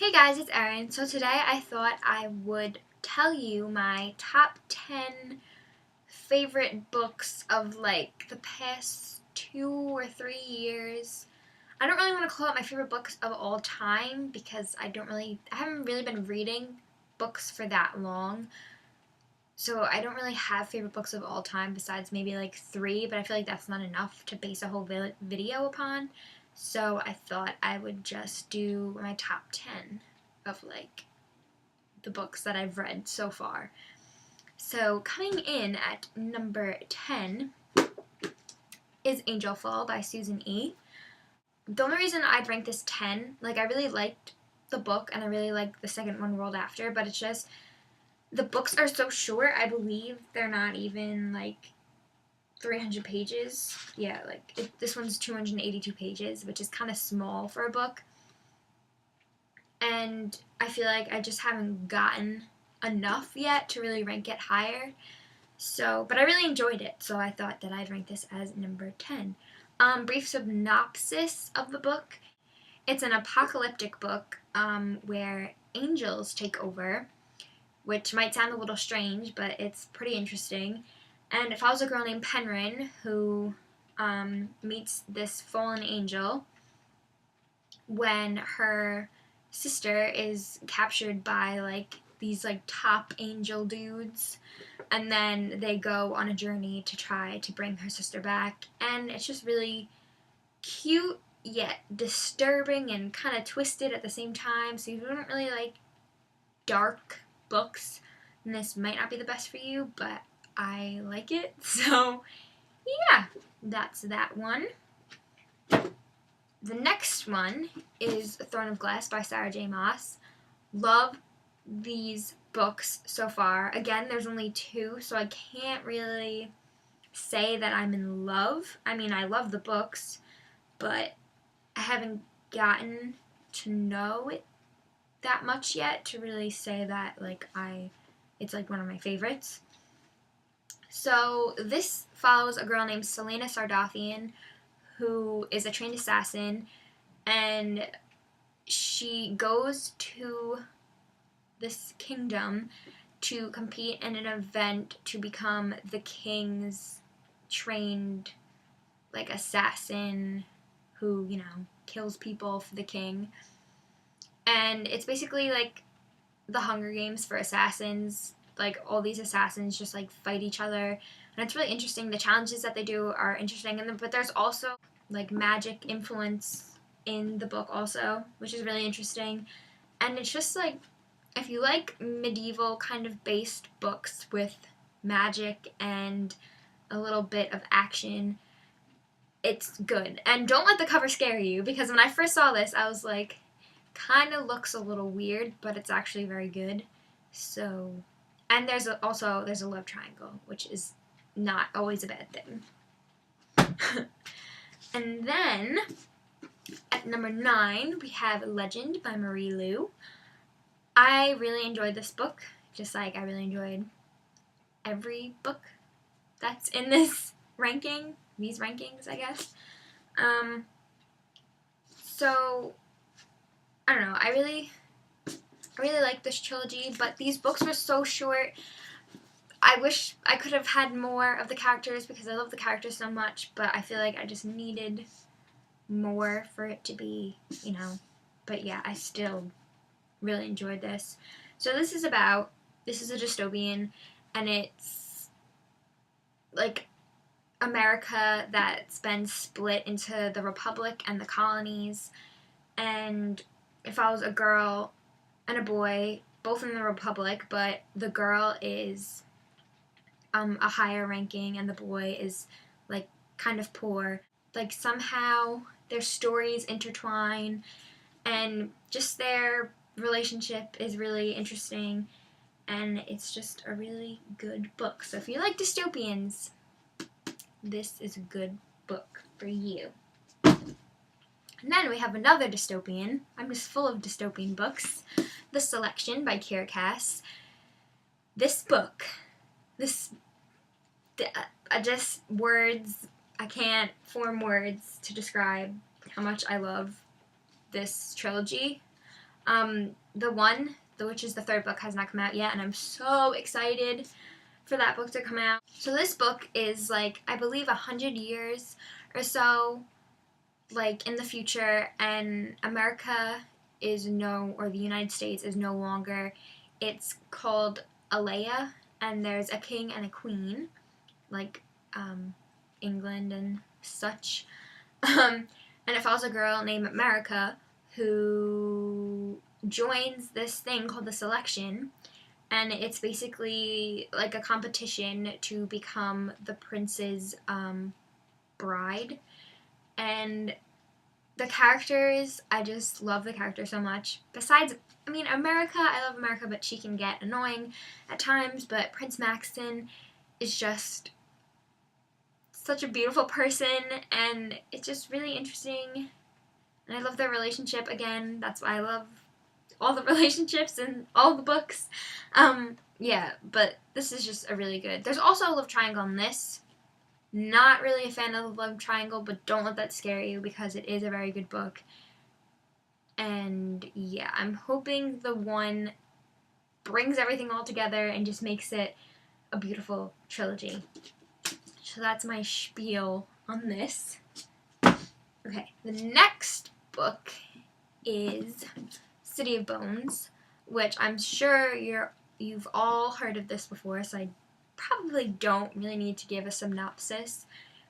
Hey guys, it's Erin. So today I thought I would tell you my top 10 favorite books of like the past 2 or 3 years. I don't really want to call it my favorite books of all time because I haven't really been reading books for that long. So I don't really have favorite books of all time besides maybe like three, but I feel like that's not enough to base a whole video upon. So I thought I would just do my top 10 of like the books that I've read so far. So coming in at number 10 is Angel Fall by Susan E. The only reason I'd rank this 10, like I really liked the book and I really liked the second one, World After, but it's just the books are so short. I believe they're not even like 300 pages. Yeah, this one's 282 pages, which is kind of small for a book. And I feel like I just haven't gotten enough yet to really rank it higher. So, but I really enjoyed it, so I thought that I'd rank this as number 10. Brief synopsis of the book. It's an apocalyptic book where angels take over, which might sound a little strange, but it's pretty interesting. And it follows a girl named Penryn who meets this fallen angel when her sister is captured by like these like top angel dudes, and then they go on a journey to try to bring her sister back, and it's just really cute yet disturbing and kind of twisted at the same time. So if you don't really like dark books, then this might not be the best for you, but I like it. So yeah, that's that one. The next one is Throne of Glass by Sarah J. Maas. Love these books so far. Again, there's only two, so I can't really say that I'm in love. I mean, I love the books, but I haven't gotten to know it that much yet to really say that it's like one of my favorites. So this follows a girl named Selena Sardathian who is a trained assassin, and she goes to this kingdom to compete in an event to become the king's trained like assassin who, kills people for the king. And it's basically like the Hunger Games for assassins. Like all these assassins just like fight each other, and it's really interesting. The challenges that they do are interesting, but there's also like magic influence in the book also, which is really interesting. And it's just like if you like medieval kind of based books with magic and a little bit of action, it's good. And don't let the cover scare you, because when I first saw this, I was like, kind of looks a little weird, but it's actually very good. So, and there's a love triangle, which is not always a bad thing. And then at number 9, we have Legend by Marie Lu. I really enjoyed this book, just like I really enjoyed every book that's in this ranking, these rankings, I guess. So I don't know. I really like this trilogy, but these books were so short. I wish I could have had more of the characters because I love the characters so much, but I feel like I just needed more for it to be, But yeah, I still really enjoyed this. So this is a dystopian, and it's like America that's been split into the Republic and the colonies, and it follows a girl and a boy, both in the Republic, but the girl is a higher ranking and the boy is like kind of poor. Like somehow their stories intertwine, and just their relationship is really interesting, and it's just a really good book. So if you like dystopians, this is a good book for you. And then we have another dystopian. I'm just full of dystopian books. The Selection by Kiera Cass. This book, I can't form words to describe how much I love this trilogy. which is the third book, has not come out yet, and I'm so excited for that book to come out. So this book is like, I believe 100 years or so like in the future, and America or the United States is no longer. It's called Alea, and there's a king and a queen, like England and such. And it follows a girl named America who joins this thing called the Selection, and it's basically like a competition to become the prince's bride. And the characters, I just love the characters so much. Besides, I mean, America, I love America, but she can get annoying at times. But Prince Maxton is just such a beautiful person, and it's just really interesting. And I love their relationship. Again, that's why I love all the relationships in all the books. Yeah, but this is just a really good. There's also a love triangle in this. Not really a fan of the love triangle, but don't let that scare you because it is a very good book. And yeah, I'm hoping the one brings everything all together and just makes it a beautiful trilogy. So that's my spiel on this. Okay, the next book is City of Bones, which I'm sure you've all heard of this before, so I probably don't really need to give a synopsis,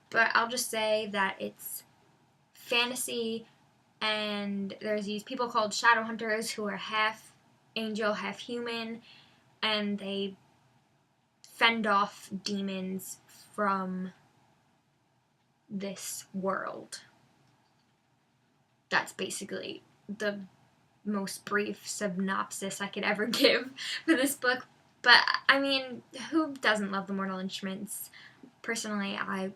but I'll just say that it's fantasy, and there's these people called Shadowhunters who are half angel, half human, and they fend off demons from this world. That's basically the most brief synopsis I could ever give for this book. But, I mean, who doesn't love the Mortal Instruments? Personally, I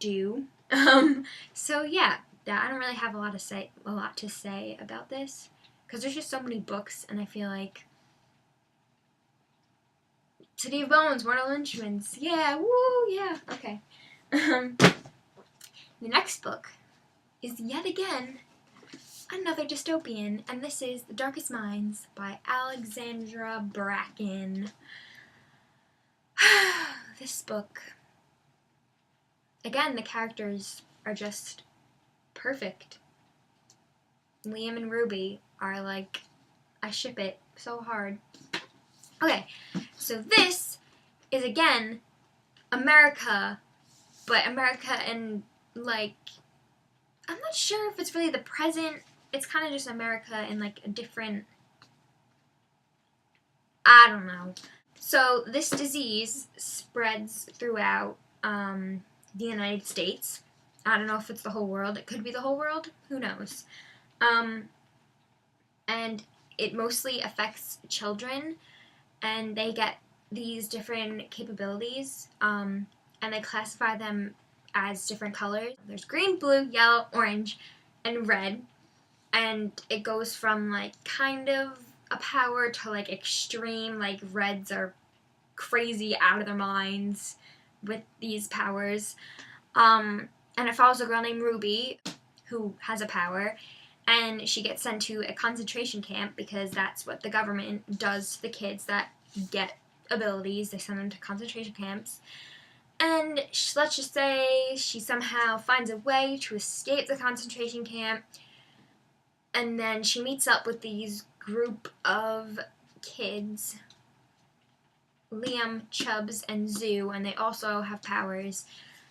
do. So, yeah, I don't really have a lot to say about this, because there's just so many books, and I feel like City of Bones, Mortal Instruments, yeah, woo, yeah, okay. The next book is yet again another dystopian, and this is The Darkest Minds by Alexandra Bracken. This book, again, the characters are just perfect. Liam and Ruby are like, I ship it so hard. Okay, so this is again America, but America in like, I'm not sure if it's really the present. It's kind of just America in like a different, I don't know. So this disease spreads throughout the United States. I don't know if it's the whole world. It could be the whole world. Who knows? And it mostly affects children, and they get these different capabilities, and they classify them as different colors. There's green, blue, yellow, orange, and red. And it goes from like kind of a power to like extreme, like reds are crazy out of their minds with these powers. And it follows a girl named Ruby who has a power, and she gets sent to a concentration camp because that's what the government does to the kids that get abilities. They send them to concentration camps. And let's just say she somehow finds a way to escape the concentration camp. And then she meets up with these group of kids, Liam, Chubbs, and Zoo, and they also have powers.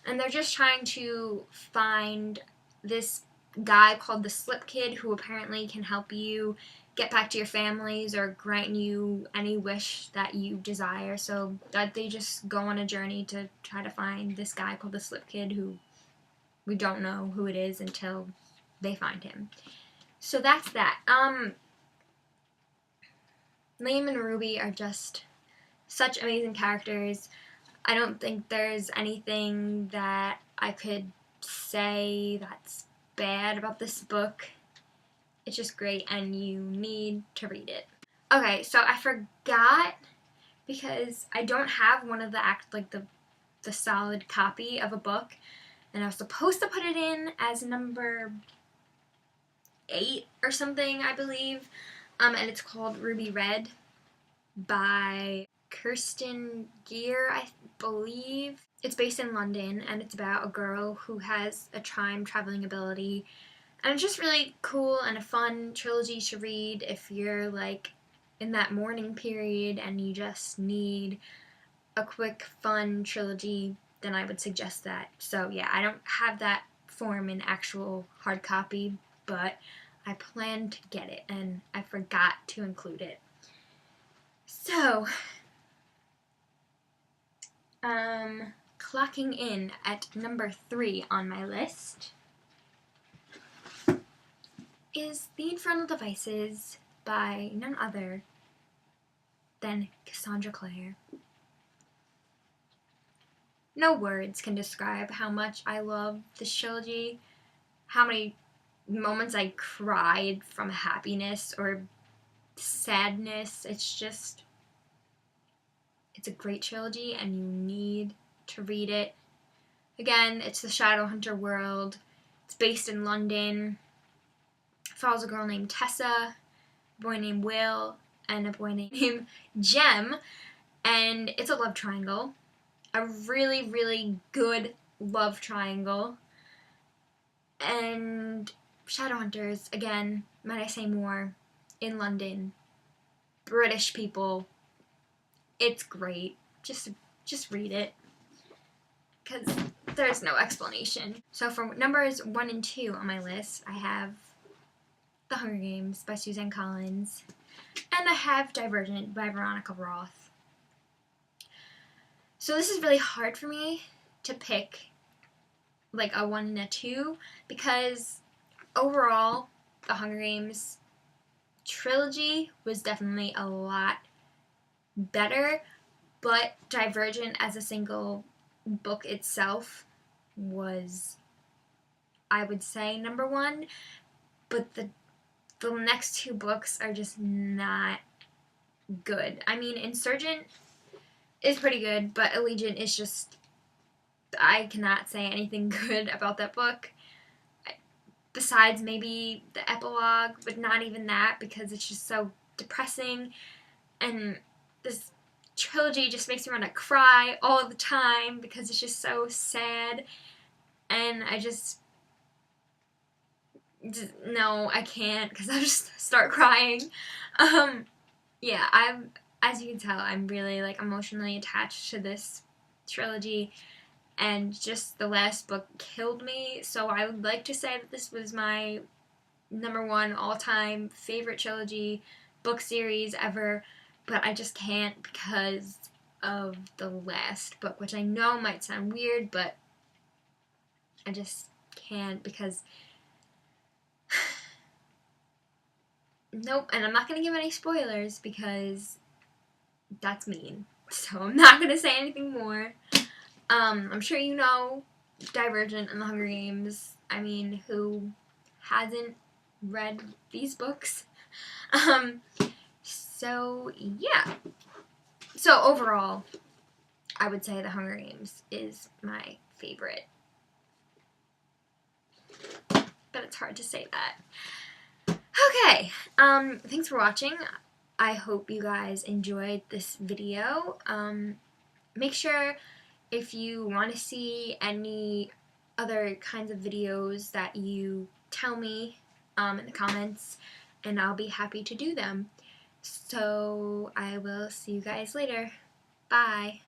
And they're just trying to find this guy called the Slip Kid, who apparently can help you get back to your families or grant you any wish that you desire. So that they just go on a journey to try to find this guy called the Slip Kid, who we don't know who it is until they find him. So that's that. Liam and Ruby are just such amazing characters. I don't think there's anything that I could say that's bad about this book. It's just great, and you need to read it. Okay, so I forgot, because I don't have one of the solid copy of a book, and I was supposed to put it in as number 8 or something, I believe. and it's called Ruby Red by Kirsten Gier, I believe. It's based in London, and it's about a girl who has a time traveling ability. And it's just really cool and a fun trilogy to read if you're like in that morning period and you just need a quick, fun trilogy, then I would suggest that. So yeah, I don't have that form in actual hard copy, but I plan to get it, and I forgot to include it. So, clocking in at number 3 on my list is The Infernal Devices by none other than Cassandra Clare. No words can describe how much I love this trilogy, how many moments I cried from happiness or sadness. It's a great trilogy and you need to read it. Again, it's the Shadowhunter world. It's based in London. It follows a girl named Tessa, a boy named Will, and a boy named Jem. And it's a love triangle. A really, really good love triangle. And Shadowhunters, again, might I say more, in London. British people. It's great. Just read it. Because there's no explanation. So for numbers 1 and 2 on my list, I have The Hunger Games by Suzanne Collins. And I have Divergent by Veronica Roth. So this is really hard for me to pick like a 1 and a 2 because overall the Hunger Games trilogy was definitely a lot better, but Divergent as a single book itself was, I would say, number 1, but the next 2 books are just not good. I mean, Insurgent is pretty good, but Allegiant is just, I cannot say anything good about that book. Besides maybe the epilogue, but not even that because it's just so depressing. And this trilogy just makes me want to cry all the time because it's just so sad. And no, I can't because I just start crying. Yeah, as you can tell, I'm really like emotionally attached to this trilogy. And just the last book killed me, so I would like to say that this was my number 1 all-time favorite trilogy book series ever, but I just can't because of the last book, which I know might sound weird, but I just can't because nope, and I'm not going to give any spoilers because that's mean, so I'm not going to say anything more. I'm sure you know Divergent and The Hunger Games. I mean, who hasn't read these books? So, yeah. So, overall, I would say The Hunger Games is my favorite. But it's hard to say that. Okay, thanks for watching. I hope you guys enjoyed this video. Make sure if you want to see any other kinds of videos that you tell me in the comments, and I'll be happy to do them. So I will see you guys later. Bye.